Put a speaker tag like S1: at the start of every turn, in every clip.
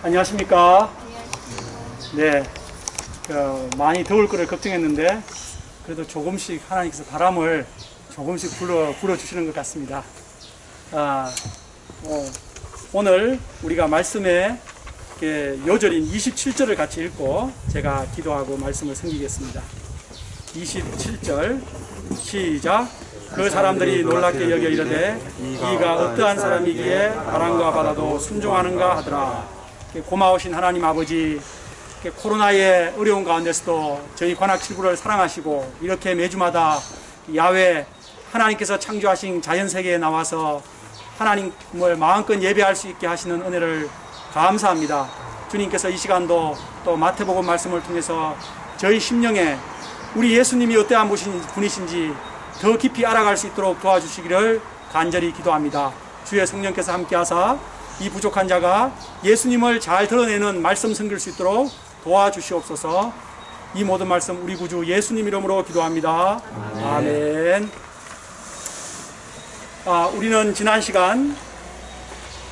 S1: 안녕하십니까? 네, 많이 더울 거를 걱정했는데 그래도 조금씩 하나님께서 바람을 조금씩 불어주시는 것 같습니다. 오늘 우리가 말씀에 요절인 27절을 같이 읽고 제가 기도하고 말씀을 섬기겠습니다. 27절 시작. 그 사람들이 놀랍게 여겨 이르되 이가 어떠한 사람이기에 바람과 바다도 순종하는가 하더라. 고마우신 하나님 아버지, 코로나의 어려운 가운데서도 저희 관악칠구를 사랑하시고 이렇게 매주마다 야외 하나님께서 창조하신 자연세계에 나와서 하나님을 마음껏 예배할 수 있게 하시는 은혜를 감사합니다. 주님께서 이 시간도 또 마태복음 말씀을 통해서 저희 심령에 우리 예수님이 어떠한 분이신지 더 깊이 알아갈 수 있도록 도와주시기를 간절히 기도합니다. 주의 성령께서 함께하사 이 부족한 자가 예수님을 잘 드러내는 말씀 섬길 수 있도록 도와주시옵소서. 이 모든 말씀 우리 구주 예수님 이름으로 기도합니다. 아멘. 우리는 지난 시간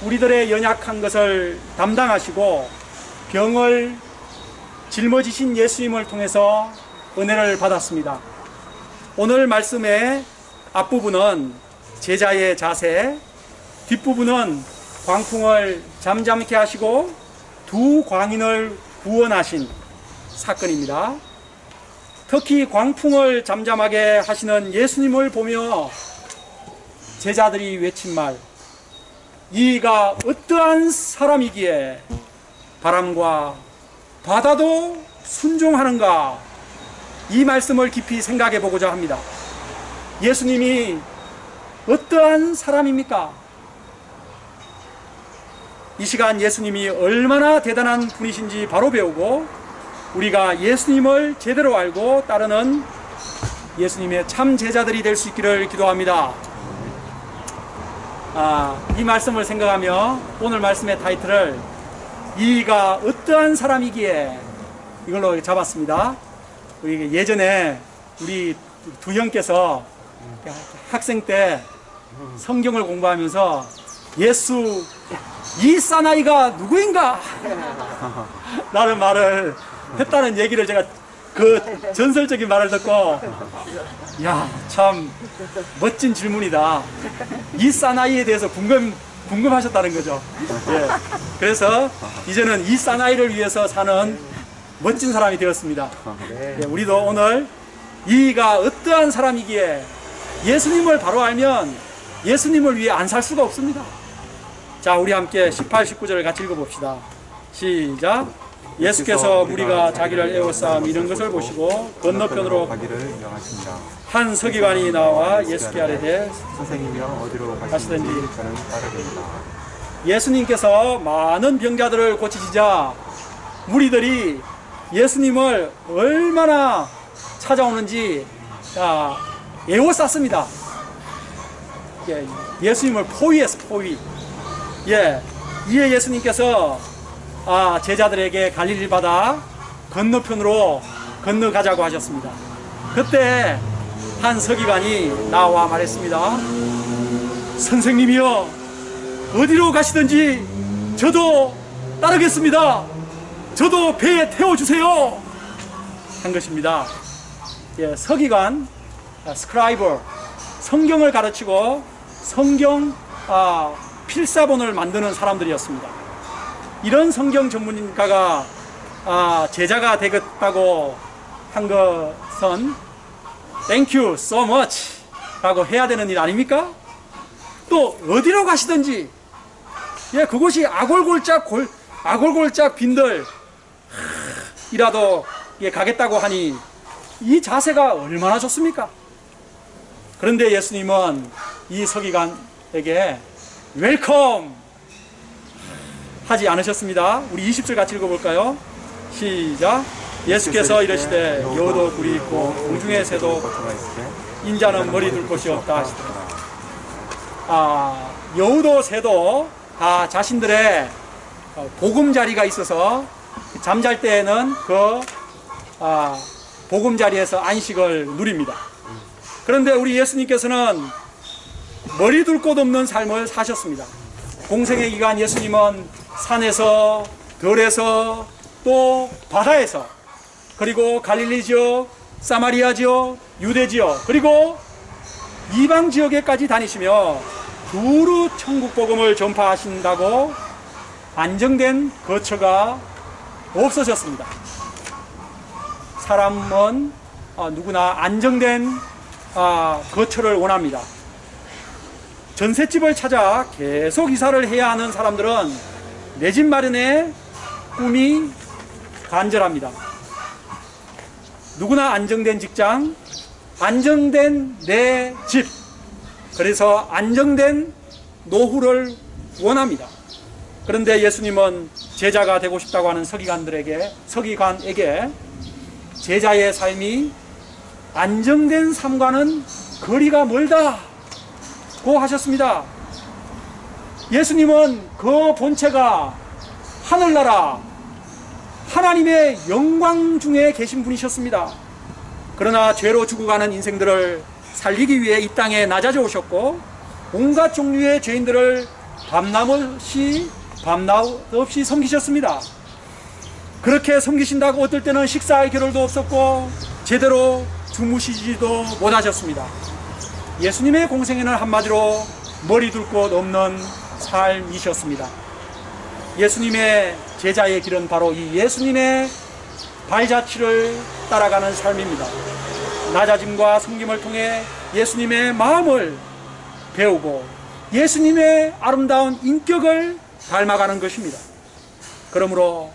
S1: 우리들의 연약한 것을 담당하시고 병을 짊어지신 예수님을 통해서 은혜를 받았습니다. 오늘 말씀의 앞부분은 제자의 자세, 뒷부분은 광풍을 잠잠케 하시고 두 광인을 구원하신 사건입니다. 특히 광풍을 잠잠하게 하시는 예수님을 보며 제자들이 외친 말, 이가 어떠한 사람이기에 바람과 바다도 순종하는가? 이 말씀을 깊이 생각해 보고자 합니다. 예수님이 어떠한 사람입니까? 이 시간 예수님이 얼마나 대단한 분이신지 바로 배우고 우리가 예수님을 제대로 알고 따르는 예수님의 참 제자들이 될 수 있기를 기도합니다. 이 말씀을 생각하며 오늘 말씀의 타이틀을 이가 어떠한 사람이기에 이걸로 잡았습니다. 우리 예전에 우리 두 형께서 학생 때 성경을 공부하면서 예수 이 사나이가 누구인가? 라는 말을 했다는 얘기를 제가 그 전설적인 말을 듣고 야, 참 멋진 질문이다. 이 사나이에 대해서 궁금하셨다는 거죠. 예. 그래서 이제는 이 사나이를 위해서 사는 멋진 사람이 되었습니다. 예, 우리도 오늘 이가 어떠한 사람이기에 예수님을 바로 알면 예수님을 위해 안 살 수가 없습니다. 자, 우리 함께 18, 19절을 같이 읽어봅시다. 시작. 예수께서 무리가 자기를 에워싸 미는 것을 보시고 건너편으로
S2: 가기를 명하십니다.
S1: 한 서기관이 나와 예수께 아뢰되
S2: 선생님이여 어디로 가시든지 저는 따르겠습니다.
S1: 예수님께서 많은 병자들을 고치시자 무리들이 예수님을 얼마나 찾아오는지 에워쌌습니다. 예수님을 포위했어, 포위. 예, 이에 예수님께서 제자들에게 갈릴리 바다 건너편으로 건너가자고 하셨습니다. 그때 한 서기관이 나와 말했습니다. 선생님이여 어디로 가시든지 저도 따르겠습니다. 저도 배에 태워주세요. 한 것입니다. 예, 서기관, 스크라이버, 성경을 가르치고 성경 필사본을 만드는 사람들이었습니다. 이런 성경 전문가가 제자가 되겠다고 한 것은 Thank you so much 라고 해야 되는 일 아닙니까? 또 어디로 가시든지 예, 그곳이 아골골짝 빈들 이라도 가겠다고 하니 이 자세가 얼마나 좋습니까? 그런데 예수님은 이 서기관에게 웰컴 하지 않으셨습니다. 우리 20절 같이 읽어볼까요? 시작. 예수께서 이르시되 여우도 굴이 있고 공중의 새도 인자는 머리 둘 곳이 없다 하시더라. 여우도 새도 다 자신들의 보금자리가 있어서 잠잘 때에는 그 보금자리에서 안식을 누립니다. 그런데 우리 예수님께서는 머리 둘 곳 없는 삶을 사셨습니다. 공생의 기간 예수님은 산에서 들에서 또 바다에서 그리고 갈릴리 지역, 사마리아 지역, 유대 지역 그리고 이방 지역에까지 다니시며 두루 천국 복음을 전파하신다고 안정된 거처가 없어졌습니다. 사람은 누구나 안정된 거처를 원합니다. 전셋집을 찾아 계속 이사를 해야 하는 사람들은 내 집 마련의 꿈이 간절합니다. 누구나 안정된 직장, 안정된 내 집, 그래서 안정된 노후를 원합니다. 그런데 예수님은 제자가 되고 싶다고 하는 서기관에게 제자의 삶이 안정된 삶과는 거리가 멀다고 하셨습니다. 예수님은 그 본체가 하늘나라 하나님의 영광 중에 계신 분이셨습니다. 그러나 죄로 죽어가는 인생들을 살리기 위해 이 땅에 낮아져 오셨고 온갖 종류의 죄인들을 밤낮 없이 섬기셨습니다. 그렇게 섬기신다고 어떨 때는 식사할 겨를도 없었고 제대로 주무시지도 못하셨습니다. 예수님의 공생애는 한마디로 머리 둘 곳 없는 삶이셨습니다. 예수님의 제자의 길은 바로 이 예수님의 발자취를 따라가는 삶입니다. 낮아짐과 섬김을 통해 예수님의 마음을 배우고 예수님의 아름다운 인격을 닮아가는 것입니다. 그러므로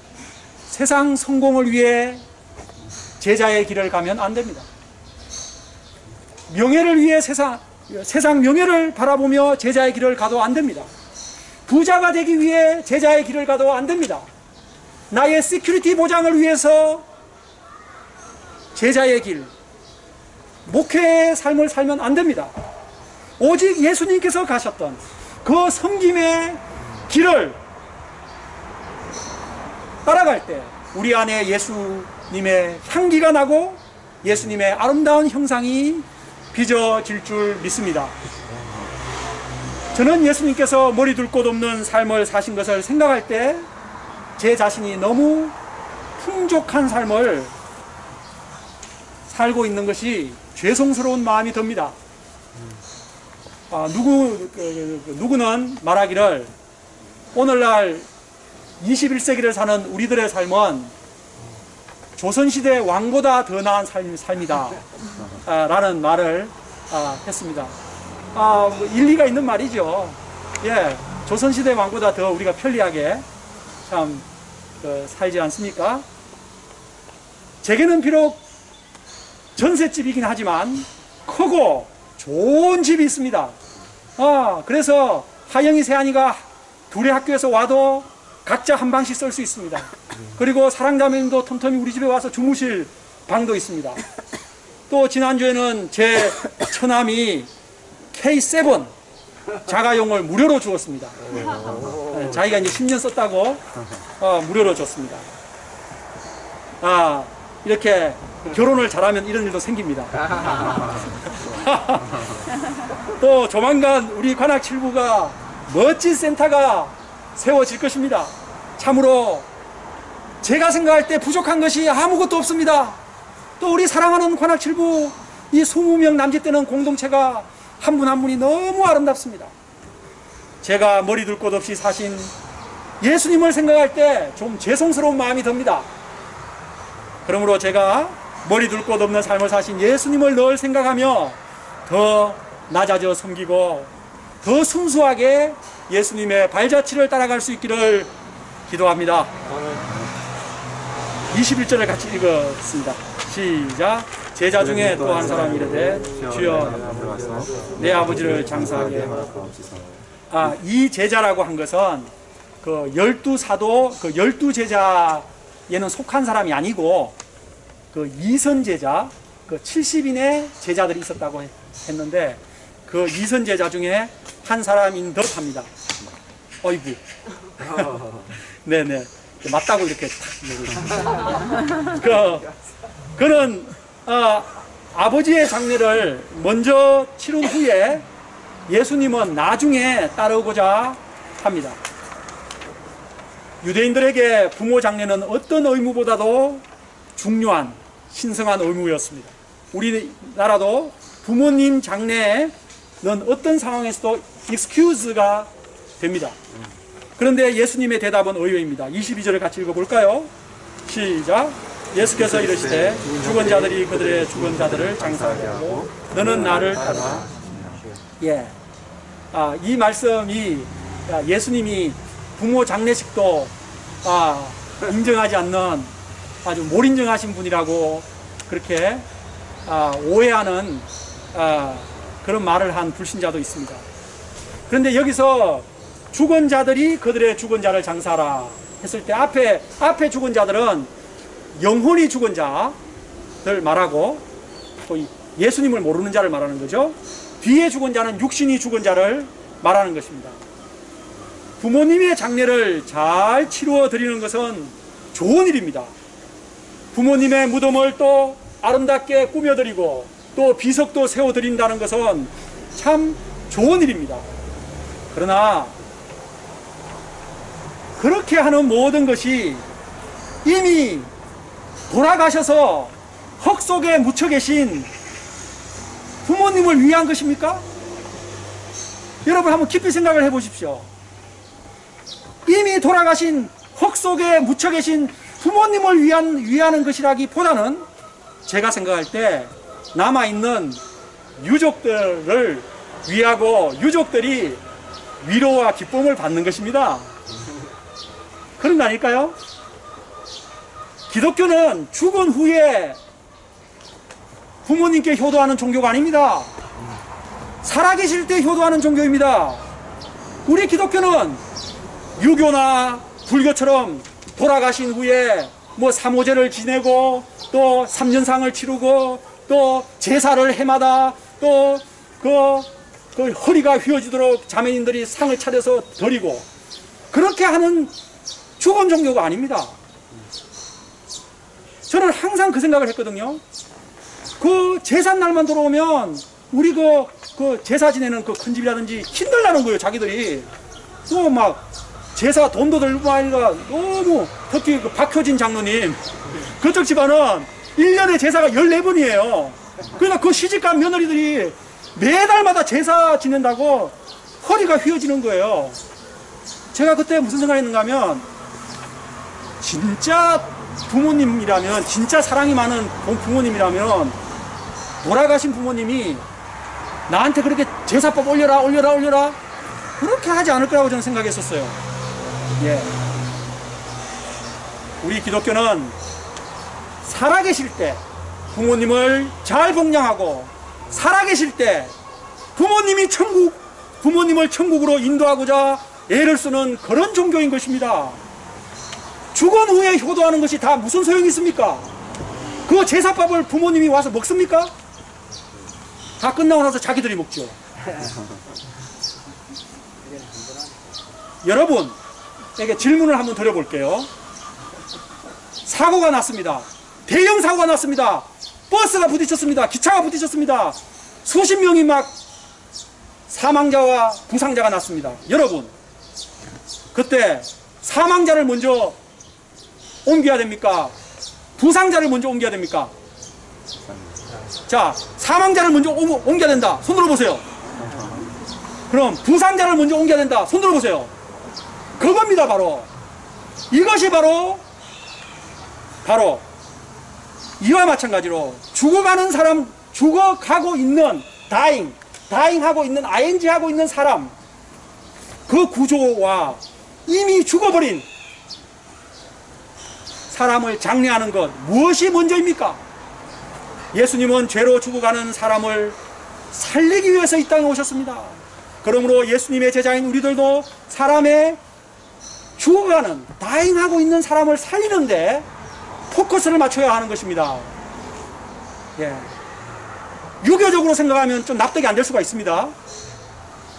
S1: 세상 성공을 위해 제자의 길을 가면 안 됩니다. 명예를 위해 세상 명예를 바라보며 제자의 길을 가도 안 됩니다. 부자가 되기 위해 제자의 길을 가도 안 됩니다. 나의 시큐리티 보장을 위해서 제자의 길, 목회의 삶을 살면 안 됩니다. 오직 예수님께서 가셨던 그 섬김의 길을 따라갈 때 우리 안에 예수님의 향기가 나고 예수님의 아름다운 형상이 빚어질 줄 믿습니다. 저는 예수님께서 머리 둘 곳 없는 삶을 사신 것을 생각할 때 제 자신이 너무 풍족한 삶을 살고 있는 것이 죄송스러운 마음이 듭니다. 누구는 말하기를 오늘날 21세기를 사는 우리들의 삶은 조선시대 왕보다 더 나은 삶이다 라는 말을 했습니다. 일리가 있는 말이죠. 예, 조선시대 왕보다 더 우리가 편리하게 참 살지 않습니까? 제게는 비록 전셋집이긴 하지만 크고 좋은 집이 있습니다. 그래서 하영이 세안이가 둘의 학교에서 와도 각자 한 방씩 쓸 수 있습니다. 그리고 사랑자매님도 틈틈이 우리 집에 와서 주무실 방도 있습니다. 또 지난주에는 제 처남이 K7 자가용을 무료로 주었습니다. 자기가 이제 10년 썼다고 무료로 줬습니다. 이렇게 결혼을 잘하면 이런 일도 생깁니다. 또 조만간 우리 관악 7부가 멋진 센터가 세워질 것입니다. 참으로 제가 생각할 때 부족한 것이 아무것도 없습니다. 또 우리 사랑하는 관악 7부 이 20명 남짓되는 공동체가 한 분 한 분이 너무 아름답습니다. 제가 머리 둘 곳 없이 사신 예수님을 생각할 때 좀 죄송스러운 마음이 듭니다. 그러므로 제가 머리 둘 곳 없는 삶을 사신 예수님을 늘 생각하며 더 낮아져 섬기고 더 순수하게 예수님의 발자취를 따라갈 수 있기를 기도합니다. 21절을 같이 읽었습니다. 시작. 제자 중에 또 한 사람이 이르되 주여 내 아버지를 장사하게 이 제자라고 한 것은 그 12사도 그 12제자에는 속한 사람이 아니고 그 이선 제자 그 70인의 제자들이 있었다고 했는데 그 이선 제자 중에 한 사람인 듯 합니다. 어이구. 네네. 맞다고 이렇게 탁. 그는 아버지의 장례를 먼저 치른 후에 예수님은 나중에 따르고자 합니다. 유대인들에게 부모 장례는 어떤 의무보다도 중요한 신성한 의무였습니다. 우리나라도 부모님 장례는 어떤 상황에서도 excuse가 됩니다. 그런데 예수님의 대답은 의외입니다. 22절을 같이 읽어볼까요? 시작. 예수께서 이르시되 죽은 자들이 그들의 죽은 자들을 장사하게 하고 너는 나를 따르라. 예. 이 말씀이 예수님이 부모 장례식도 인정하지 않는 아주 몰인정하신 분이라고 그렇게 오해하는 그런 말을 한 불신자도 있습니다. 그런데 여기서 죽은 자들이 그들의 죽은 자를 장사하라 했을 때 앞에 죽은 자들은 영혼이 죽은 자들 말하고 또 예수님을 모르는 자를 말하는 거죠. 뒤에 죽은 자는 육신이 죽은 자를 말하는 것입니다. 부모님의 장례를 잘 치루어 드리는 것은 좋은 일입니다. 부모님의 무덤을 또 아름답게 꾸며드리고 또 비석도 세워드린다는 것은 참 좋은 일입니다. 그러나 그렇게 하는 모든 것이 이미 돌아가셔서 흙 속에 묻혀 계신 부모님을 위한 것입니까? 여러분 한번 깊이 생각을 해보십시오. 이미 돌아가신 흙 속에 묻혀 계신 부모님을 위하는 것이라기보다는 제가 생각할 때 남아있는 유족들을 위하고 유족들이 위로와 기쁨을 받는 것입니다. 그런 거 아닐까요? 기독교는 죽은 후에 부모님께 효도하는 종교가 아닙니다. 살아계실 때 효도하는 종교입니다. 우리 기독교는 유교나 불교처럼 돌아가신 후에 뭐 삼오제를 지내고 또 삼년상을 치르고 또 제사를 해마다 또 그 허리가 휘어지도록 자매님들이 상을 차려서 드리고 그렇게 하는 죽은 종교가 아닙니다. 저는 항상 그 생각을 했거든요. 그 제삿날만 돌아오면 우리 그 제사 지내는 그 큰 집이라든지 힘들다는 거예요. 자기들이 또 막 제사 돈도 들고 하니까 너무 특히 그 박효진 장로님 그쪽 집안은 1년에 제사가 14번이에요. 그러니까 그 시집간 며느리들이 매달마다 제사 지낸다고 허리가 휘어지는 거예요. 제가 그때 무슨 생각했는가 하면 진짜 부모님이라면 진짜 사랑이 많은 부모님이라면 돌아가신 부모님이 나한테 그렇게 제사법 올려라 그렇게 하지 않을 거라고 저는 생각했었어요. 예. 우리 기독교는 살아계실 때 부모님을 잘 복양하고 살아계실 때 부모님을 천국으로 인도하고자 애를 쓰는 그런 종교인 것입니다. 죽은 후에 효도하는 것이 다 무슨 소용이 있습니까? 그 제사밥을 부모님이 와서 먹습니까? 다 끝나고 나서 자기들이 먹죠. 여러분에게 질문을 한번 드려볼게요. 사고가 났습니다. 대형 사고가 났습니다. 버스가 부딪혔습니다. 기차가 부딪혔습니다. 수십 명이 막 사망자와 부상자가 났습니다. 여러분, 그때 사망자를 먼저 옮겨야 됩니까? 부상자를 먼저 옮겨야 됩니까? 자, 사망자를 먼저 옮겨야 된다. 손 들어보세요. 그럼 부상자를 먼저 옮겨야 된다. 손 들어보세요. 그겁니다. 바로 이것이 바로 이와 마찬가지로 죽어가는 사람, 죽어가고 있는 다잉하고 있는 ing 하고 있는 사람, 그 구조와 이미 죽어버린 사람을 장례하는 것, 무엇이 먼저입니까? 예수님은 죄로 죽어가는 사람을 살리기 위해서 이 땅에 오셨습니다. 그러므로 예수님의 제자인 우리들도 사람의 죽어가는 다잉하고 있는 사람을 살리는데 포커스를 맞춰야 하는 것입니다. 예. 유교적으로 생각하면 좀 납득이 안 될 수가 있습니다.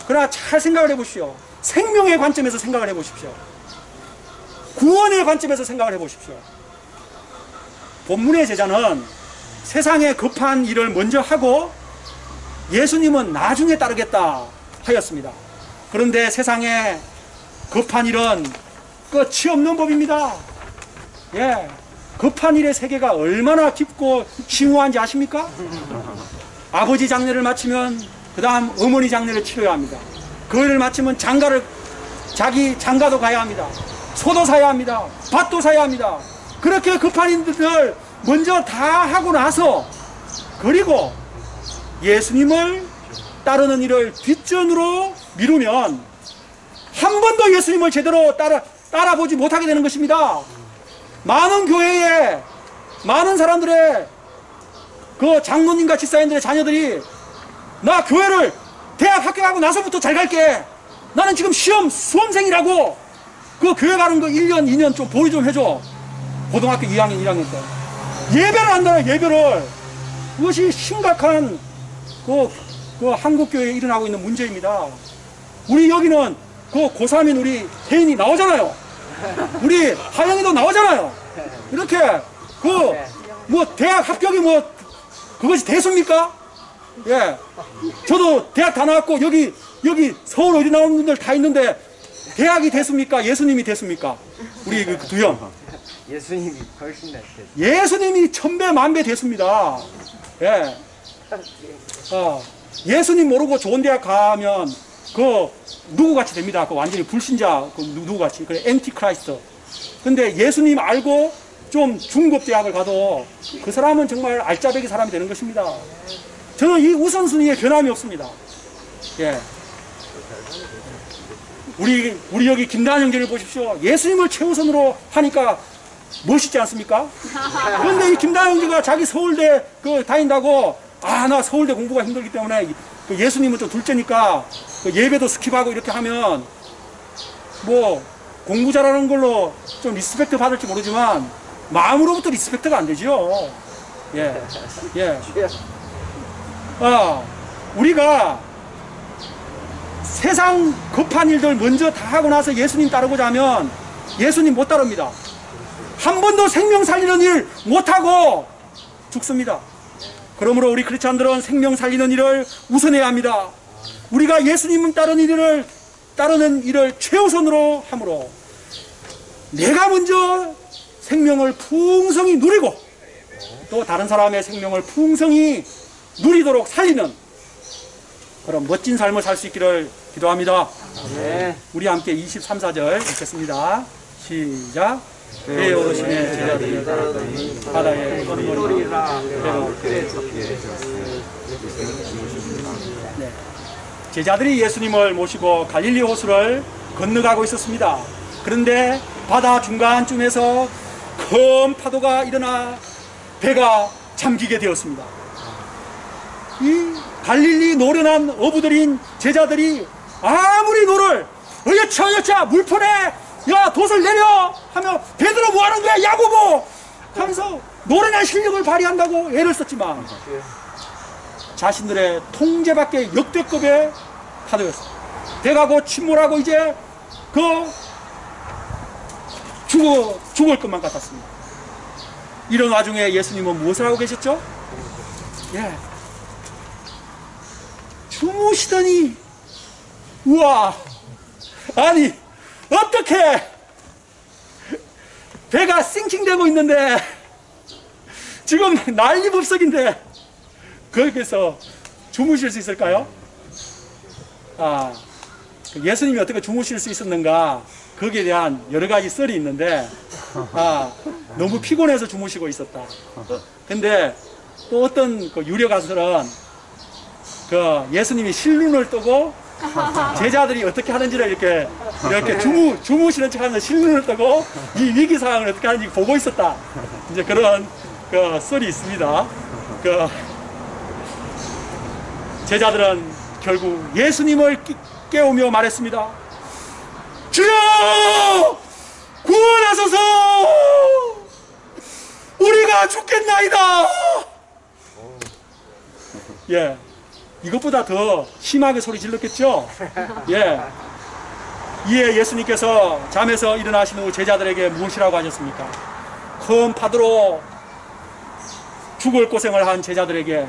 S1: 그러나 잘 생각을 해보십시오. 생명의 관점에서 생각을 해보십시오. 구원의 관점에서 생각을 해보십시오. 본문의 제자는 세상에 급한 일을 먼저 하고 예수님은 나중에 따르겠다 하였습니다. 그런데 세상에 급한 일은 끝이 없는 법입니다. 예, 급한 일의 세계가 얼마나 깊고 심오한지 아십니까? 아버지 장례를 마치면 그 다음 어머니 장례를 치러야 합니다. 그거를 마치면 자기 장가도 가야 합니다. 소도 사야 합니다. 밭도 사야 합니다. 그렇게 급한 일들을 먼저 다 하고 나서, 그리고 예수님을 따르는 일을 뒷전으로 미루면 한 번도 예수님을 제대로 따라보지 못하게 되는 것입니다. 많은 교회에 많은 사람들의 그 장로님과 집사님들의 자녀들이 나 교회를 대학 합격하고 나서부터 잘 갈게. 나는 지금 수험생이라고. 그 교회 가는 거 1년, 2년 좀 보류 좀 해줘. 고등학교 2학년, 1학년 때. 예배를 한다는 예배를. 그것이 심각한 그 한국교회에 일어나고 있는 문제입니다. 우리 여기는 그 고3인 우리 혜인이 나오잖아요. 우리 하영이도 나오잖아요. 이렇게 대학 합격이 그것이 대수입니까? 예. 저도 대학 다 나왔고 여기 서울 어디 나오는 분들 다 있는데 대학이 대수입니까? 예수님이 대수입니까? 우리 그 두 형.
S3: 예수님이 훨씬 낫죠.
S1: 예수님이 천배 만배 대수입니다. 예. 예수님 모르고 좋은 대학 가면 누구같이 됩니다. 완전히 불신자, 누구같이. 그래, 앤티크라이스트. 근데 예수님 알고 좀 중급 대학을 가도 그 사람은 정말 알짜배기 사람이 되는 것입니다. 저는 이 우선순위에 변함이 없습니다. 예. 우리 여기 김다한 형제를 보십시오. 예수님을 최우선으로 하니까 멋있지 않습니까? 그런데 이 김다한 형제가 자기 서울대 다닌다고, 나 서울대 공부가 힘들기 때문에 예수님은 좀 둘째니까 예배도 스킵하고 이렇게 하면 공부 잘하는 걸로 좀 리스펙트 받을지 모르지만 마음으로부터 리스펙트가 안 되죠. 예. 예. 우리가 세상 급한 일들 먼저 다 하고 나서 예수님 따르고자 하면 예수님 못 따릅니다. 한 번도 생명 살리는 일 못하고 죽습니다. 그러므로 우리 크리스찬들은 생명 살리는 일을 우선해야 합니다. 우리가 예수님을 따르는 일을 최우선으로 함으로 내가 먼저 생명을 풍성히 누리고 또 다른 사람의 생명을 풍성히 누리도록 살리는 그런 멋진 삶을 살 수 있기를 기도합니다.
S3: 네.
S1: 우리 함께 23, 4절 읽겠습니다. 시작. 배 어르신의 제자들이 바다에 건너리라. 네. 제자들이 예수님을 모시고 갈릴리 호수를 건너가고 있었습니다. 그런데 바다 중간쯤에서 큰 파도가 일어나 배가 잠기게 되었습니다. 이 갈릴리 노련한 어부들인 제자들이 아무리 노를 어여차 물편에 야 돛을 내려 하며 베드로 뭐하는 거야 야고보 하면서 노련한 실력을 발휘한다고 애를 썼지만 자신들의 통제밖에 역대급의 파도였습니다. 배가 곧 침몰하고 이제 죽을 것만 같았습니다. 이런 와중에 예수님은 무엇을 하고 계셨죠? 예. 주무시더니 우와, 아니 어떻게 배가 싱킹되고 있는데 지금 난리법석인데 거기서 주무실 수 있을까요? 예수님이 어떻게 주무실 수 있었는가 거기에 대한 여러 가지 썰이 있는데 너무 피곤해서 주무시고 있었다. 근데 또 어떤 유려 가설은 예수님이 실눈을 뜨고 제자들이 어떻게 하는지를 이렇게 주무시는 척 하면서 실눈을 뜨고 이 위기 상황을 어떻게 하는지 보고 있었다. 이제 그런 썰이 있습니다. 제자들은 결국 예수님을 깨우며 말했습니다. 주여! 구원하소서! 우리가 죽겠나이다! 예. 이것보다 더 심하게 소리 질렀겠죠? 예. 이에 예수님께서 잠에서 일어나신 후 제자들에게 무엇이라고 하셨습니까? 큰 파도로 죽을 고생을 한 제자들에게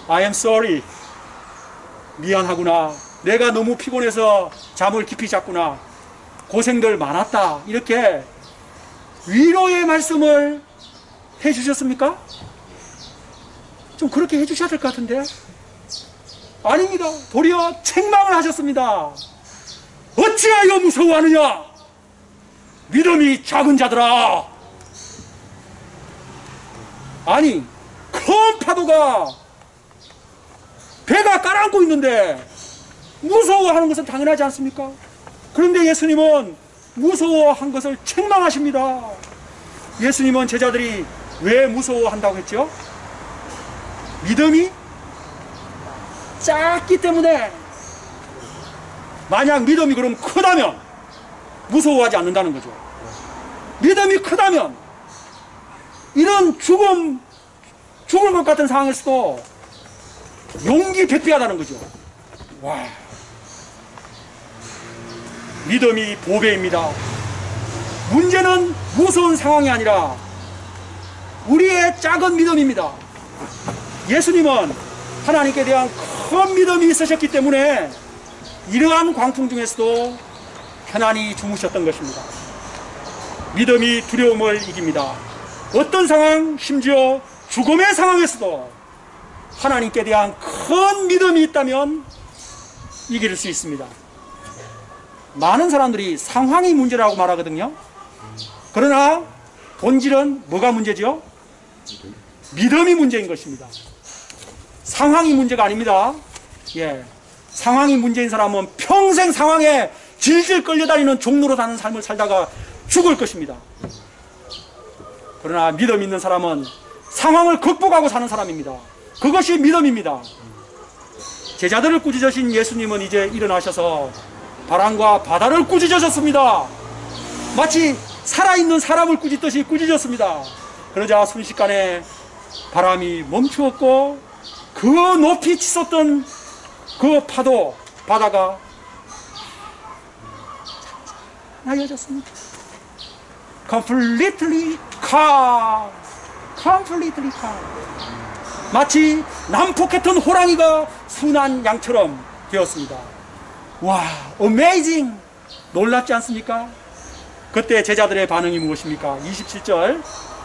S1: I am sorry. 미안하구나. 내가 너무 피곤해서 잠을 깊이 잤구나. 고생들 많았다. 이렇게 위로의 말씀을 해주셨습니까? 좀 그렇게 해주셔야 될 것 같은데. 아닙니다. 도리어 책망을 하셨습니다. 어찌하여 무서워하느냐? 믿음이 작은 자들아. 아니, 큰 파도가 배가 깔아앉고 있는데 무서워하는 것은 당연하지 않습니까? 그런데 예수님은 무서워한 것을 책망하십니다. 예수님은 제자들이 왜 무서워한다고 했죠? 믿음이 작기 때문에. 만약 믿음이 그럼 크다면 무서워하지 않는다는 거죠. 믿음이 크다면 이런 죽을 것 같은 상황에서도 용기 백배하다는 거죠. 와, 믿음이 보배입니다. 문제는 무서운 상황이 아니라 우리의 작은 믿음입니다. 예수님은 하나님께 대한 큰 믿음이 있으셨기 때문에 이러한 광풍 중에서도 편안히 주무셨던 것입니다. 믿음이 두려움을 이깁니다. 어떤 상황, 심지어 죽음의 상황에서도 하나님께 대한 큰 믿음이 있다면 이길 수 있습니다. 많은 사람들이 상황이 문제라고 말하거든요. 그러나 본질은 뭐가 문제죠? 믿음이 문제인 것입니다. 상황이 문제가 아닙니다. 예, 상황이 문제인 사람은 평생 상황에 질질 끌려다니는 종로로 사는 삶을 살다가 죽을 것입니다. 그러나 믿음 있는 사람은 상황을 극복하고 사는 사람입니다. 그것이 믿음입니다. 제자들을 꾸짖으신 예수님은 이제 일어나셔서 바람과 바다를 꾸짖으셨습니다. 마치 살아있는 사람을 꾸짖듯이 꾸짖었습니다. 그러자 순식간에 바람이 멈추었고 그 높이 치솟던 그 파도, 바다가 나여졌습니다. Completely calm. Completely calm. 마치 난폭했던 호랑이가 순한 양처럼 되었습니다. 와, amazing! 놀랍지 않습니까? 그때 제자들의 반응이 무엇입니까? 27절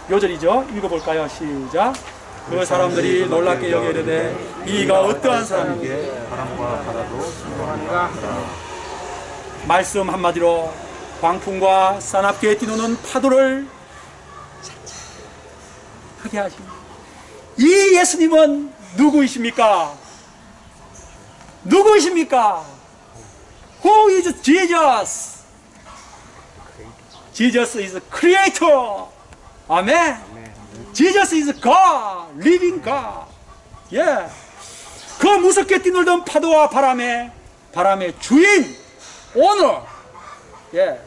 S1: 요절이죠. 읽어볼까요? 시작. 그 사람들이 놀랍게 여기려되 이가 어떠한 사람이기에
S2: 바람과 바다도 순종하는가 하더라.
S1: 말씀 한마디로 광풍과 사납게 뛰노는 파도를 하게 하십니다. 이 예수님은 누구이십니까? 누구이십니까? Who is Jesus? Jesus is Creator. 아멘. Jesus is God, living God. 예. 그 무섭게 뛰놀던 파도와 바람의 주인, 오너. 예.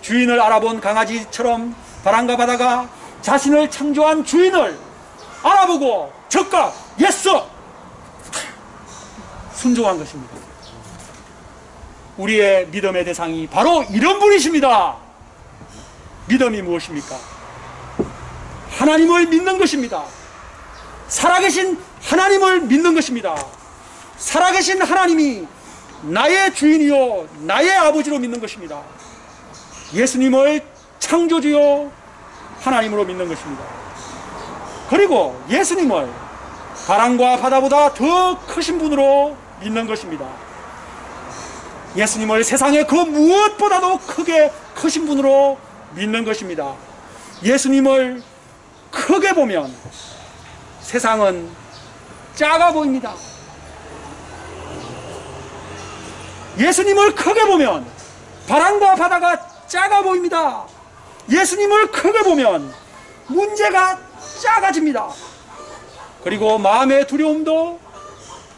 S1: 주인을 알아본 강아지처럼 바람과 바다가 자신을 창조한 주인을 알아보고 적각, 예스! 순종한 것입니다. 우리의 믿음의 대상이 바로 이런 분이십니다. 믿음이 무엇입니까? 하나님을 믿는 것입니다. 살아계신 하나님을 믿는 것입니다. 살아계신 하나님이 나의 주인이요 나의 아버지로 믿는 것입니다. 예수님을 창조주요 하나님으로 믿는 것입니다. 그리고 예수님을 바람과 바다보다 더 크신 분으로 믿는 것입니다. 예수님을 세상의 그 무엇보다도 크게 크신 분으로 믿는 것입니다. 예수님을 크게 보면 세상은 작아 보입니다. 예수님을 크게 보면 바람과 바다가 작아 보입니다. 예수님을 크게 보면 문제가 작아집니다. 그리고 마음의 두려움도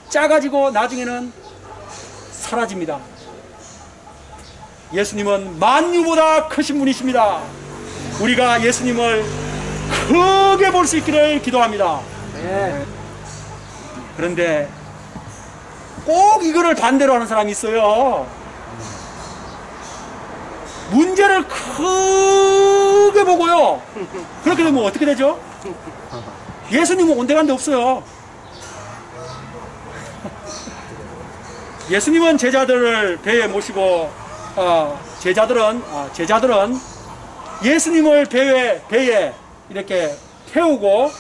S1: 작아지고 나중에는 사라집니다. 예수님은 만유보다 크신 분이십니다. 우리가 예수님을 크게 볼 수 있기를 기도합니다.
S3: 네.
S1: 그런데 꼭 이거를 반대로 하는 사람이 있어요. 문제를 크게 보고요. 그렇게 되면 어떻게 되죠? 예수님은 온데간데 없어요. 예수님은 제자들을 배에 모시고 제자들은 예수님을 배에 이렇게 태우고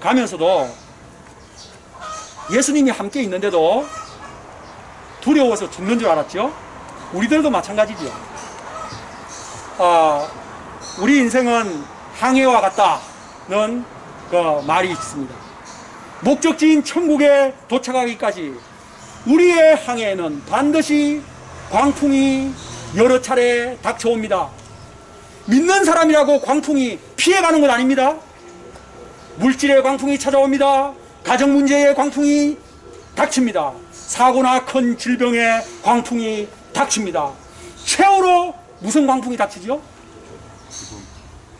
S1: 가면서도 예수님이 함께 있는데도 두려워서 죽는 줄 알았죠. 우리들도 마찬가지죠. 우리 인생은 항해와 같다는 그 말이 있습니다. 목적지인 천국에 도착하기까지 우리의 항해에는 반드시 광풍이 여러 차례 닥쳐옵니다. 믿는 사람이라고 광풍이 피해가는 건 아닙니다. 물질의 광풍이 찾아옵니다. 가정 문제의 광풍이 닥칩니다. 사고나 큰 질병의 광풍이 닥칩니다. 최후로 무슨 광풍이 닥치죠?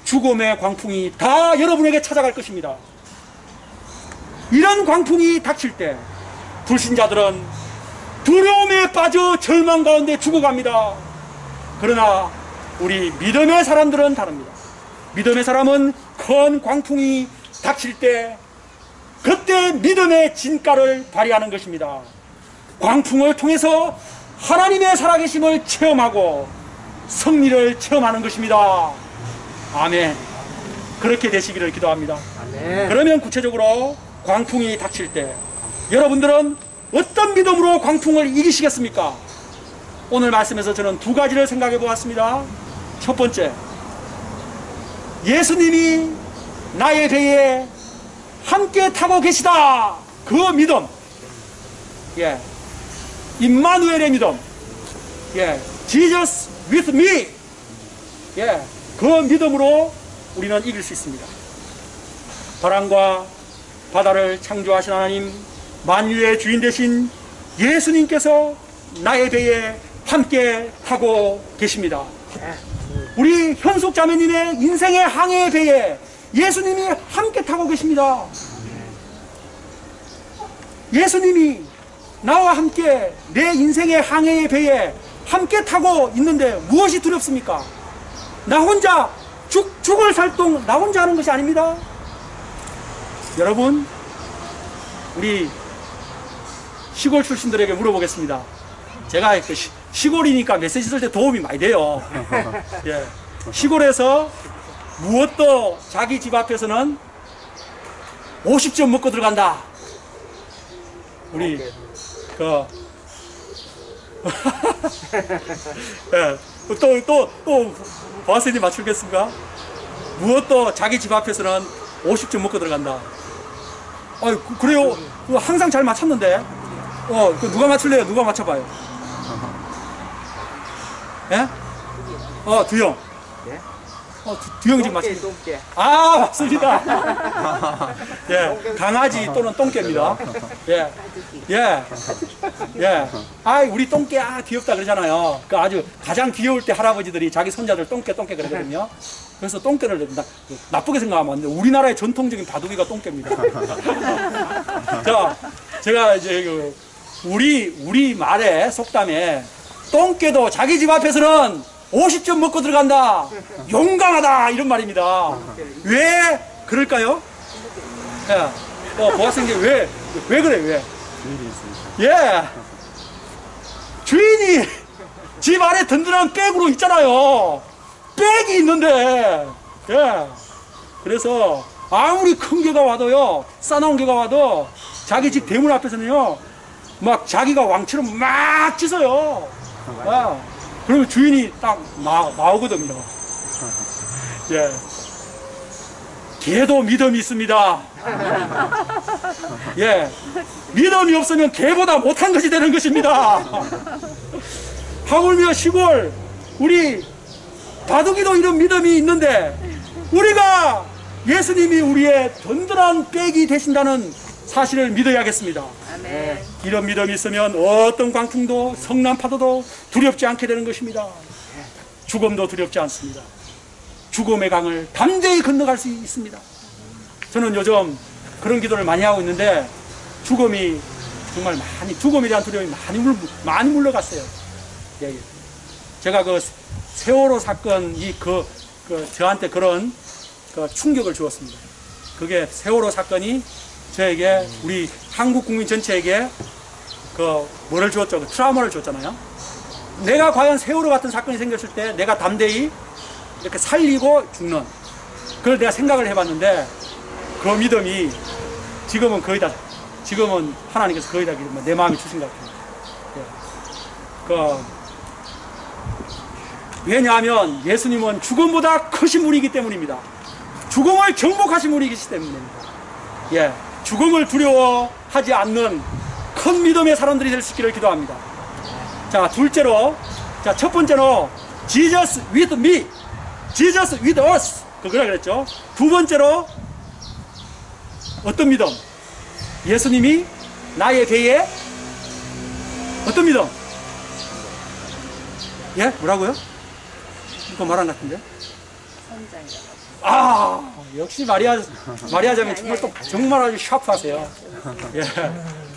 S1: 죽음의 광풍이 다 여러분에게 찾아갈 것입니다. 이런 광풍이 닥칠 때 불신자들은 두려움에 빠져 절망 가운데 죽어갑니다. 그러나 우리 믿음의 사람들은 다릅니다. 믿음의 사람은 큰 광풍이 닥칠 때 그때 믿음의 진가를 발휘하는 것입니다. 광풍을 통해서 하나님의 살아계심을 체험하고 승리를 체험하는 것입니다. 아멘. 그렇게 되시기를 기도합니다.
S3: 아멘.
S1: 그러면 구체적으로 광풍이 닥칠 때 여러분들은 어떤 믿음으로 광풍을 이기시겠습니까? 오늘 말씀에서 저는 두 가지를 생각해 보았습니다. 첫 번째, 예수님이 나의 배에 함께 타고 계시다. 그 믿음. 임마누엘의 믿음. Jesus with me. 그 믿음으로 우리는 이길 수 있습니다. 바람과 바다를 창조하신 하나님, 만유의 주인 되신 예수님께서 나의 배에 함께 타고 계십니다. 우리 현숙 자매님의 인생의 항해의 배에 예수님이 함께 타고 계십니다. 예수님이 나와 함께 내 인생의 항해의 배에 함께 타고 있는데 무엇이 두렵습니까? 나 혼자 죽을 살동 나 혼자 하는 것이 아닙니다. 여러분, 우리 시골 출신들에게 물어보겠습니다. 제가 시골이니까 메시지 쓸 때 도움이 많이 돼요. 시골에서 무엇도 자기 집 앞에서는 50점 먹고 들어간다. 우리 또 보아스님 맞추겠습니까? 무엇도 자기 집 앞에서는 50점 먹고 들어간다. 그래요. 항상 잘 맞췄는데. 누가 맞출래요? 누가 맞춰봐요? 예? 두영.
S3: 예?
S1: 두영이 지금 맞습니다.
S3: 똥개.
S1: 맞습니다. 강아지 또는 똥개입니다. 우리 똥개, 귀엽다 그러잖아요. 그 아주 가장 귀여울 때 할아버지들이 자기 손자들 똥개 그러거든요. 그래서 똥개를 나쁘게 생각하면 안 돼요. 우리나라의 전통적인 바둑이가 똥개입니다. 자, 제가 이제 우리 말의 속담에 똥개도 자기 집 앞에서는 50점 먹고 들어간다. 용감하다. 이런 말입니다. 왜 그럴까요? 보아생님 왜 그래? 왜? 주인이 집 안에 든든한 백으로 있잖아요. 백이 있는데. 그래서 아무리 큰 개가 와도요, 싸나운 개가 와도 자기 집 대문 앞에서는요, 막 자기가 왕처럼 막 짖어요. 그러면 주인이 딱 나오거든요. 개도 믿음이 있습니다. 믿음이 없으면 개보다 못한 것이 되는 것입니다. 하물며 시골, 우리 바둑이도 이런 믿음이 있는데, 우리가 예수님이 우리의 든든한 백이 되신다는 사실을 믿어야겠습니다.
S4: 아멘.
S1: 이런 믿음이 있으면 어떤 광풍도 성난 파도도 두렵지 않게 되는 것입니다. 죽음도 두렵지 않습니다. 죽음의 강을 담대히 건너갈 수 있습니다. 저는 요즘 그런 기도를 많이 하고 있는데, 죽음이 정말 죽음에 대한 두려움이 많이 물러갔어요. 제가 그 세월호 사건이 저한테 그런 충격을 주었습니다. 그게 세월호 사건이 저에게, 우리 한국 국민 전체에게 뭐를 주었죠? 트라우마를 줬잖아요. 내가 과연 세월호 같은 사건이 생겼을 때 내가 담대히 이렇게 살리고 죽는, 그걸 내가 생각을 해봤는데 그 믿음이 지금은 거의 다, 지금은 하나님께서 거의 다 내 마음에 주신 것 같아요. 왜냐하면 예수님은 죽음보다 크신 분이기 때문입니다. 죽음을 경복하신 분이기 때문입니다. 예, 죽음을 두려워하지 않는 큰 믿음의 사람들이 될 수 있기를 기도합니다. 자, 둘째로, 자, 첫 번째로 Jesus with me, Jesus with us, 그거라 그랬죠. 두 번째로 어떤 믿음? 예수님이 나의 배에 어떤 믿음? 예? 뭐라고요? 이거 말 안 같은데? 아, 역시 마리아자면 정말 또 정말 아주 샤프하세요. 예.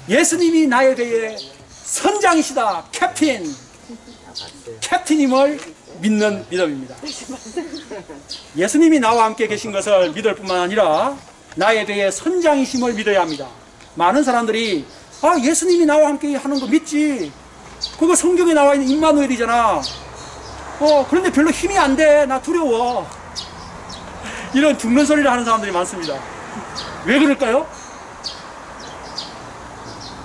S1: 예수님이 나의 배에 선장이시다. 캡틴임을 믿는 믿음입니다. 예수님이 나와 함께 계신 것을 믿을 뿐만 아니라 나의 배에 선장이심을 믿어야 합니다. 많은 사람들이 아, 예수님이 나와 함께 하는 거 믿지. 그거 성경에 나와 있는 임마누엘이잖아. 그런데 별로 힘이 안 돼. 나 두려워. 이런 죽는 소리를 하는 사람들이 많습니다. 왜 그럴까요?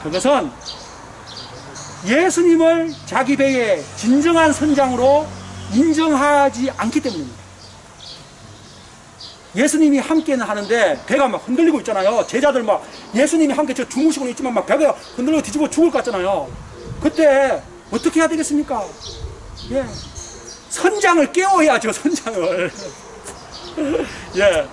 S1: 그것은 예수님을 자기 배에 진정한 선장으로 인정하지 않기 때문입니다. 예수님이 함께는 하는데 배가 막 흔들리고 있잖아요. 제자들 막 예수님이 함께 저 주무시고는 있지만 막 배가 흔들리고 뒤집어 죽을 것 같잖아요. 그때 어떻게 해야 되겠습니까? 예, 선장을 깨워야죠. 선장을. 예.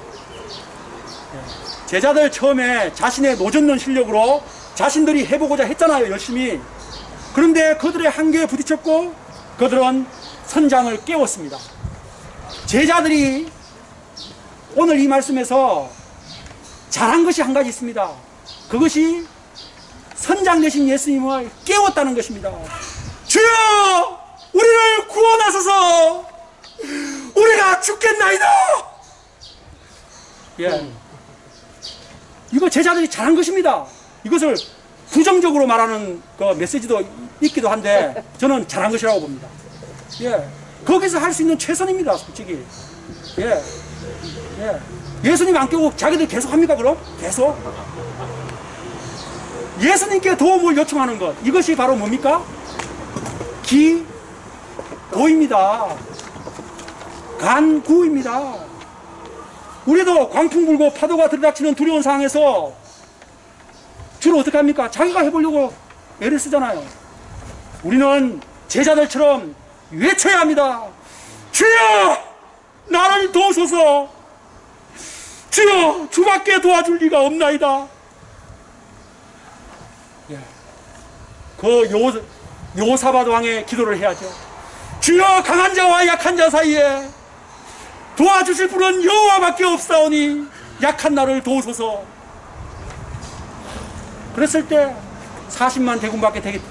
S1: 제자들 처음에 자신의 노젓는 실력으로 자신들이 해보고자 했잖아요. 열심히. 그런데 그들의 한계에 부딪혔고 그들은 선장을 깨웠습니다. 제자들이 오늘 이 말씀에서 잘한 것이 한 가지 있습니다. 그것이 선장 되신 예수님을 깨웠다는 것입니다. 주여, 우리를 구원하소서. 우리가 죽겠나이다. 예, 이거 제자들이 잘한 것입니다. 이것을 부정적으로 말하는 그 메시지도 있기도 한데 저는 잘한 것이라고 봅니다. 예, 거기서 할 수 있는 최선입니다. 솔직히. 예, 예. 예수님 안 깨우고 자기들 계속 합니까? 그럼? 계속? 예수님께 도움을 요청하는 것, 이것이 바로 뭡니까? 기도입니다. 간구입니다. 우리도 광풍 불고 파도가 들이닥치는 두려운 상황에서 주로 어떻게 합니까? 자기가 해보려고 애를 쓰잖아요. 우리는 제자들처럼 외쳐야 합니다. 주여, 나를 도우소서. 주여, 주밖에 도와줄 리가 없나이다. 예. 그 요사밧 왕의 기도를 해야죠. 주여, 강한 자와 약한 자 사이에 도와주실 분은 여호와밖에 없사오니 약한 나를 도우소서. 그랬을 때 40만 대군밖에 되게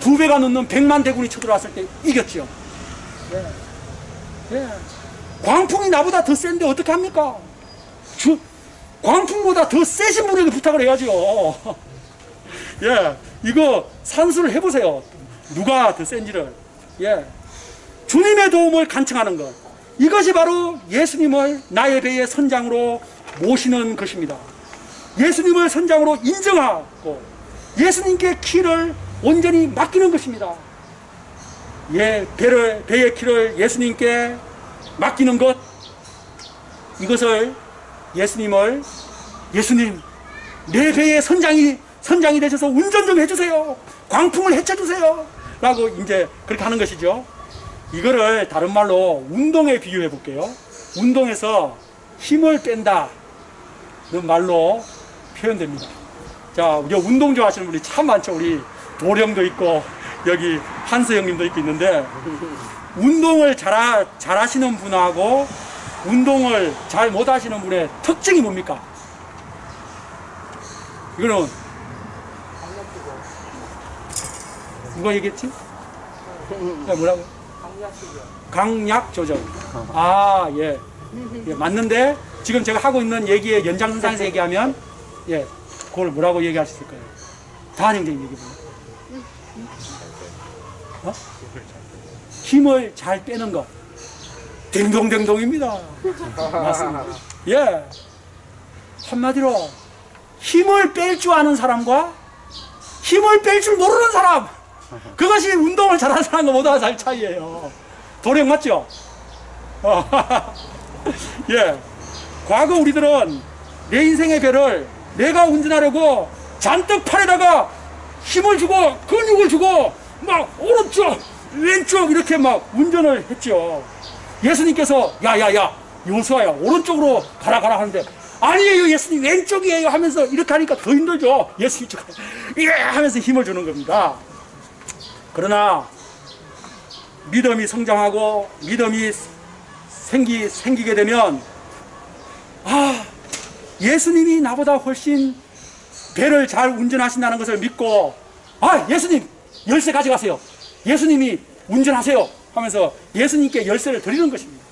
S1: 2배가 넘는 100만 대군이 쳐들어왔을 때 이겼죠. 예. 예. 광풍이 나보다 더 센데 어떻게 합니까? 광풍보다 더 세신 분에게 부탁을 해야죠. 예, 이거 산수를 해보세요. 누가 더 센지를. 예, 주님의 도움을 간청하는 것, 이것이 바로 예수님을 나의 배의 선장으로 모시는 것입니다. 예수님을 선장으로 인정하고 예수님께 키를 온전히 맡기는 것입니다. 예, 배의 키를 예수님께 맡기는 것, 이것을 예수님, 내 배의 선장이 되셔서 운전 좀 해주세요. 광풍을 헤쳐주세요. 라고 이제 그렇게 하는 것이죠. 이거를 다른 말로 운동에 비유해 볼게요. 운동에서 힘을 뺀다는 말로 표현됩니다. 자, 우리 운동 좋아하시는 분이 참 많죠. 우리 도령도 있고 여기 한서 형님도 있고 있는데, 운동을 잘하시는 분하고 운동을 잘 못하시는 분의 특징이 뭡니까? 이거는 누가 얘기했지? 뭐라고? 강약 조절. 아, 예. 예, 맞는데 지금 제가 하고 있는 얘기의 연장선상에서 얘기하면, 예, 그걸 뭐라고 얘기할 수 있을까요? 다한형제님 얘기해보세요. 힘을 잘 빼는 것. 댕동댕동입니다. 맞습니다. 예. 한마디로 힘을 뺄 줄 아는 사람과 힘을 뺄 줄 모르는 사람, 그것이 운동을 잘하는 사람과 살 차이예요. 도령 맞죠? 예. 과거 우리들은 내 인생의 배를 내가 운전하려고 잔뜩 팔에다가 힘을 주고 근육을 주고 막 오른쪽 왼쪽 이렇게 막 운전을 했죠. 예수님께서 야야야 요수아야 오른쪽으로 가라 하는데 아니에요 예수님 왼쪽이에요 하면서 이렇게 하니까 더 힘들죠. 예수님 쪽 예 하면서 힘을 주는 겁니다. 그러나 믿음이 성장하고 믿음이 생기게 되면 예수님이 나보다 훨씬 배를 잘 운전하신다는 것을 믿고 예수님 열쇠 가져가세요. 예수님이 운전하세요 하면서 예수님께 열쇠를 드리는 것입니다.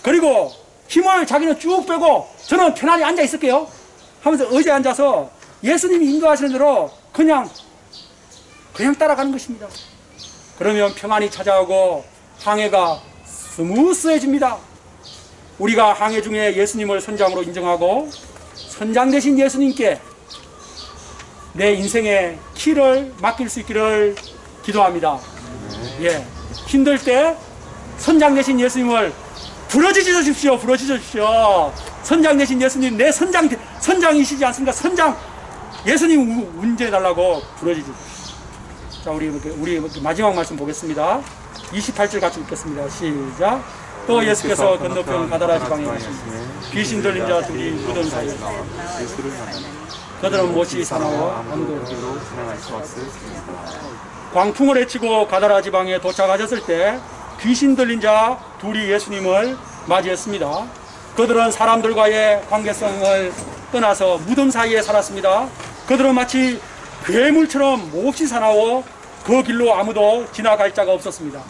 S1: 그리고 힘을 자기는 쭉 빼고 저는 편안히 앉아 있을게요 하면서 의자에 앉아서 예수님이 인도하시는 대로 그냥 따라가는 것입니다. 그러면 평안이 찾아오고 항해가 스무스해집니다. 우리가 항해 중에 예수님을 선장으로 인정하고 선장 되신 예수님께 내 인생의 키를 맡길 수 있기를 기도합니다. 예, 힘들 때 선장 되신 예수님을 부러지십시오. 선장 되신 예수님, 내 선장이시지 않습니까? 선장 예수님 운전해달라고 부러지십시오. 자, 우리 마지막 말씀 보겠습니다. 28절 같이 읽겠습니다. 시작. 또 예수께서 건너편 가다라 지방에 가시니 귀신 들린 자 둘이 무덤 사이에
S2: 예수를 만나니
S1: 그들은 못이 사나워 아무도
S2: 길로 지나갈 수 없었습니다.
S1: 광풍을 헤치고 가다라 지방에 도착하셨을 때 귀신 들린 자 둘이 예수님을 맞이했습니다. 그들은 사람들과의 관계성을 떠나서 무덤 사이에 살았습니다. 그들은 마치 괴물처럼 몹시 사나워 그 길로 아무도 지나갈 자가 없었습니다.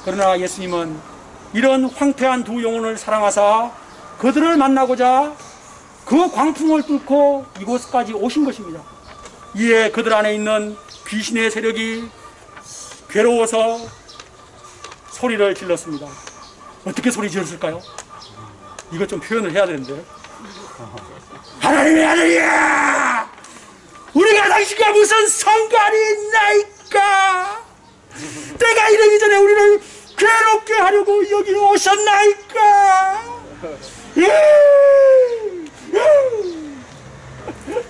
S1: 그러나 예수님은 이런 황폐한 두 영혼을 사랑하사 그들을 만나고자 그 광풍을 뚫고 이곳까지 오신 것입니다. 이에 그들 안에 있는 귀신의 세력이 괴로워서 소리를 질렀습니다. 어떻게 소리 지었을까요? 이거 좀 표현을 해야 되는데. 하나님의 아들이야! 우리가 당신과 무슨 상관이 있나이까? 때가 이르기 전에 우리를 괴롭게 하려고 여기 오셨나이까?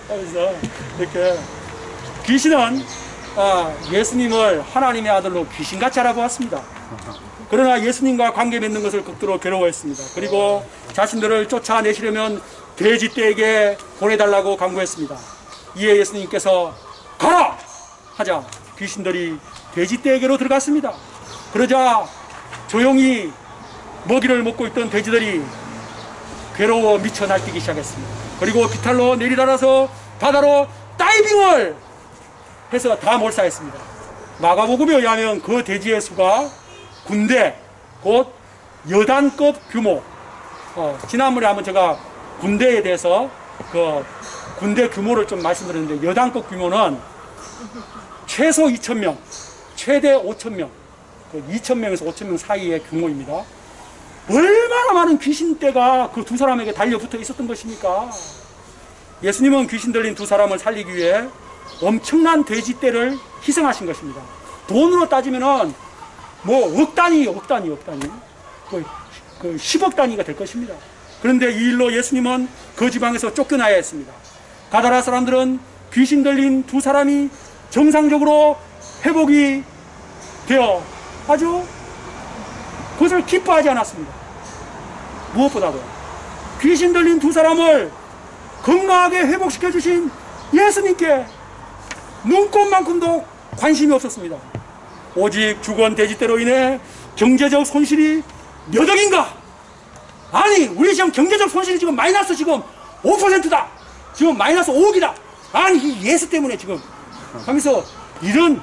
S1: 하면서 이렇게 귀신은 예수님을 하나님의 아들로 귀신같이 알아보았습니다. 그러나 예수님과 관계 맺는 것을 극도로 괴로워했습니다. 그리고 자신들을 쫓아내시려면 돼지떼에게 보내달라고 강구했습니다. 이에 예수님께서 가라! 하자 귀신들이 돼지떼에게로 들어갔습니다. 그러자 조용히 먹이를 먹고 있던 돼지들이 괴로워 미쳐 날뛰기 시작했습니다. 그리고 비탈로 내리달아서 바다로 다이빙을 해서 다 몰사했습니다. 마가복음에 의하면 그 돼지의 수가 군대, 곧 여단급 규모. 지난번에 한번 제가 군대에 대해서 그 군대 규모를 좀 말씀드렸는데 여단급 규모는 최소 2,000명, 최대 5,000명, 그 2,000명에서 5,000명 사이의 규모입니다. 얼마나 많은 귀신떼가 그 두 사람에게 달려붙어 있었던 것입니까? 예수님은 귀신 들린 두 사람을 살리기 위해 엄청난 돼지떼를 희생하신 것입니다. 돈으로 따지면은 뭐 억 단위. 그 10억 단위가 될 것입니다. 그런데 이 일로 예수님은 그 지방에서 쫓겨나야 했습니다. 가다라 사람들은 귀신 들린 두 사람이 정상적으로 회복이 되어 아주 그것을 기뻐하지 않았습니다. 무엇보다도 귀신 들린 두 사람을 건강하게 회복시켜 주신 예수님께 눈꼽만큼도 관심이 없었습니다. 오직 죽은 돼지떼로 인해 경제적 손실이 몇 억인가? 아니 우리 지금 경제적 손실이 지금 마이너스 지금 5%다. 지금 마이너스 5억이다. 아니 이 예수 때문에 지금 하면서 이런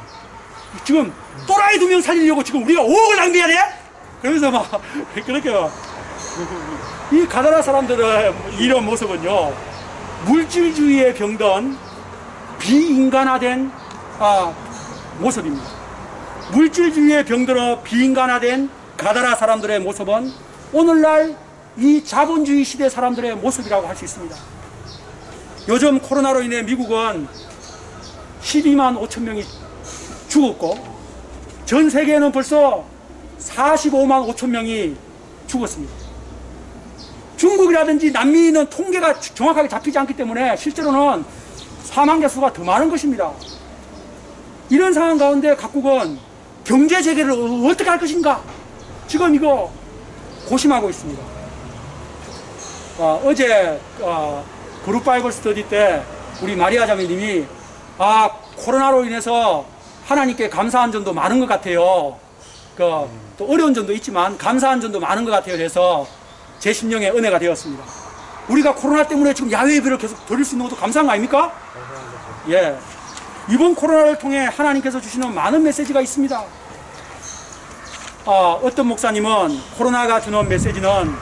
S1: 지금 또라이 2명 살리려고 지금 우리가 5억을 낭비해야 돼? 그러면서 막 그렇게 이 가나라 사람들의 이런 모습은요 물질주의에 병든 비인간화된 모습입니다. 물질주의에 병들어 비인간화된 가다라 사람들의 모습은 오늘날 이 자본주의 시대 사람들의 모습이라고 할 수 있습니다. 요즘 코로나로 인해 미국은 12만 5천 명이 죽었고 전 세계에는 벌써 45만 5천 명이 죽었습니다. 중국이라든지 남미는 통계가 정확하게 잡히지 않기 때문에 실제로는 사망자 수가 더 많은 것입니다. 이런 상황 가운데 각국은 경제 재개를 어떻게 할 것인가 지금 이거 고심하고 있습니다. 어제 그룹 바이블 스터디 때 우리 마리아 자매님이 코로나로 인해서 하나님께 감사한 점도 많은 것 같아요. 또 어려운 점도 있지만 감사한 점도 많은 것 같아요. 그래서 제 심령에 은혜가 되었습니다. 우리가 코로나 때문에 지금 야외 예배를 계속 드릴 수 있는 것도 감사한 거 아닙니까? 예. 이번 코로나를 통해 하나님께서 주시는 많은 메시지가 있습니다. 어떤 목사님은 코로나가 주는 메시지는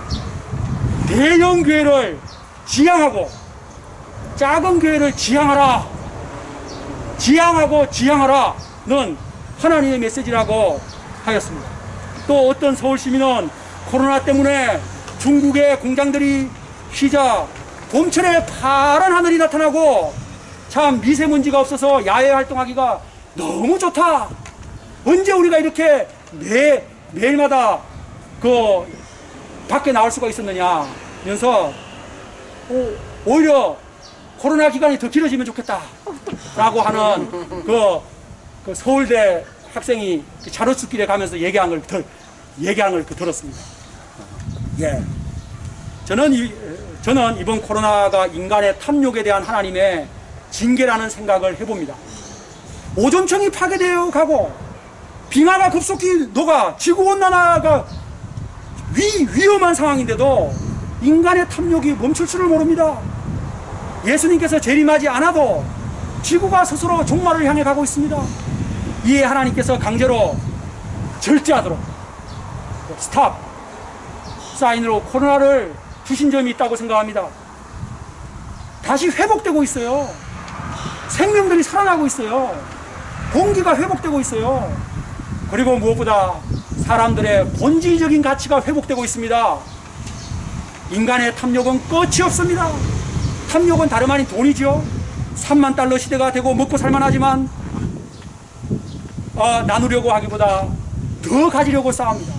S1: 대형 교회를 지향하고 작은 교회를 지향하라. 지향하고 지향하라는 하나님의 메시지라고 하였습니다. 또 어떤 서울 시민은 코로나 때문에 중국의 공장들이 휘자 봄철에 파란 하늘이 나타나고 참 미세먼지가 없어서 야외 활동하기가 너무 좋다. 언제 우리가 이렇게 매일마다 밖에 나올 수가 있었느냐 하면서 오히려 코로나 기간이 더 길어지면 좋겠다 라고 하는 그 서울대 학생이 자루수길에 가면서 얘기한 걸 들었습니다. 예. 저는 이번 코로나가 인간의 탐욕에 대한 하나님의 징계라는 생각을 해봅니다. 오존층이 파괴되어 가고 빙하가 급속히 녹아 지구온난화가 위험한 상황인데도 인간의 탐욕이 멈출 줄을 모릅니다. 예수님께서 재림하지 않아도 지구가 스스로 종말을 향해 가고 있습니다. 이에 하나님께서 강제로 절제하도록 스탑 사인으로 코로나를 주신 점이 있다고 생각합니다. 다시 회복되고 있어요. 생명들이 살아나고 있어요. 공기가 회복되고 있어요. 그리고 무엇보다 사람들의 본질적인 가치가 회복되고 있습니다. 인간의 탐욕은 끝이 없습니다. 탐욕은 다름 아닌 돈이죠. 3만 달러 시대가 되고 먹고 살만하지만 나누려고 하기보다 더 가지려고 싸웁니다.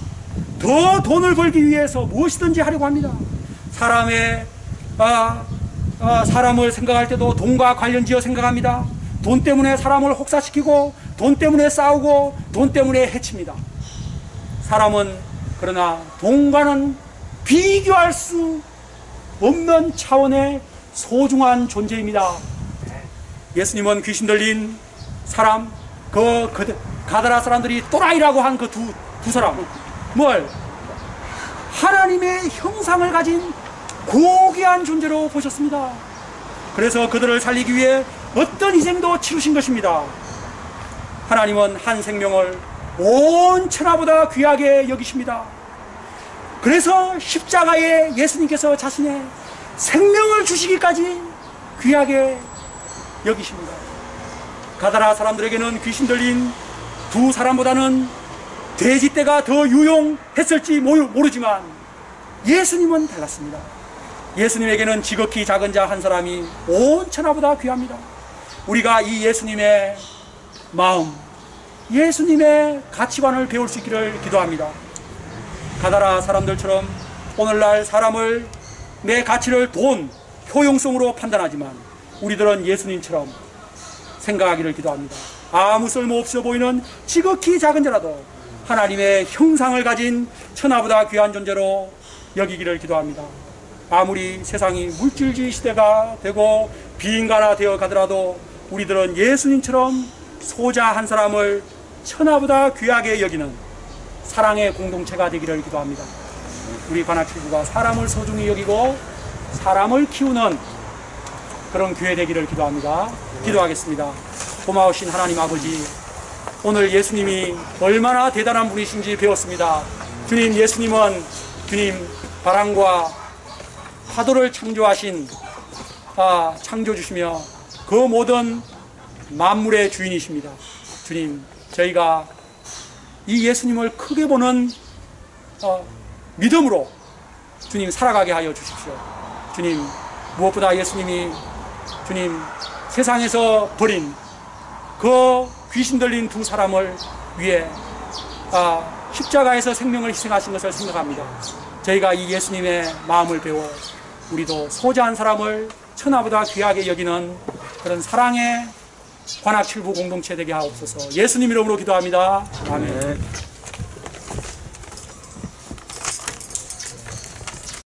S1: 더 돈을 벌기 위해서 무엇이든지 하려고 합니다. 사람을 생각할 때도 돈과 관련지어 생각합니다. 돈 때문에 사람을 혹사시키고 돈 때문에 싸우고 돈 때문에 해칩니다. 사람은 그러나 돈과는 비교할 수 없는 차원의 소중한 존재입니다. 예수님은 귀신 들린 사람, 가다라 사람들이 또라이라고 한 그 두 사람, 하나님의 형상을 가진 고귀한 존재로 보셨습니다. 그래서 그들을 살리기 위해 어떤 희생도 치르신 것입니다. 하나님은 한 생명을 온 천하보다 귀하게 여기십니다. 그래서 십자가에 예수님께서 자신의 생명을 주시기까지 귀하게 여기십니다. 가다라 사람들에게는 귀신 들린 두 사람보다는 돼지떼가 더 유용했을지 모르지만 예수님은 달랐습니다. 예수님에게는 지극히 작은 자 한 사람이 온 천하보다 귀합니다. 우리가 이 예수님의 마음, 예수님의 가치관을 배울 수 있기를 기도합니다. 가다라 사람들처럼 오늘날 사람을 내 가치를 돈, 효용성으로 판단하지만 우리들은 예수님처럼 생각하기를 기도합니다. 아무 쓸모없어 보이는 지극히 작은 자라도 하나님의 형상을 가진 천하보다 귀한 존재로 여기기를 기도합니다. 아무리 세상이 물질주의 시대가 되고 비인간화되어 가더라도 우리들은 예수님처럼 소자 한 사람을 천하보다 귀하게 여기는 사랑의 공동체가 되기를 기도합니다. 우리 관악칠구가 사람을 소중히 여기고 사람을 키우는 그런 교회 되기를 기도합니다. 기도하겠습니다. 고마우신 하나님 아버지, 오늘 예수님이 얼마나 대단한 분이신지 배웠습니다. 주님, 예수님은 주님 바람과 파도를 창조하신 창조주시며 그 모든 만물의 주인이십니다. 주님, 저희가 이 예수님을 크게 보는 믿음으로 주님 살아가게 하여 주십시오. 주님, 무엇보다 예수님이 주님 세상에서 버린 그 귀신 들린 두 사람을 위해 십자가에서 생명을 희생하신 것을 생각합니다. 저희가 이 예수님의 마음을 배워 우리도 소자한 사람을 천하보다 귀하게 여기는 그런 사랑의 관악칠부 공동체 되게 하옵소서. 예수님 이름으로 기도합니다. 아멘.